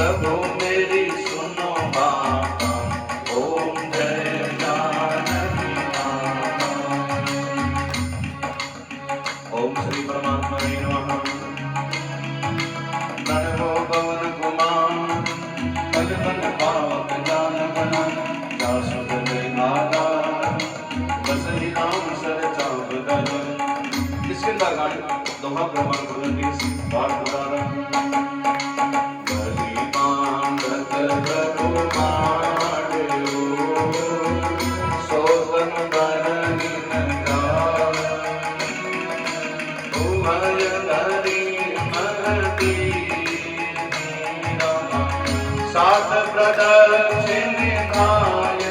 प्रभु मेरी सुनो बात, ओम जय जानकी माता। ओम श्री परमात्मने नमः। नमो पवन कुमार पल पल पावक जान बना, जासुद में आधार बसहि नाम सर चावदन। इसके अंदर गाने दोहा प्रमाण गुरु की बात बता रहा। सात प्रदक्षिण खाय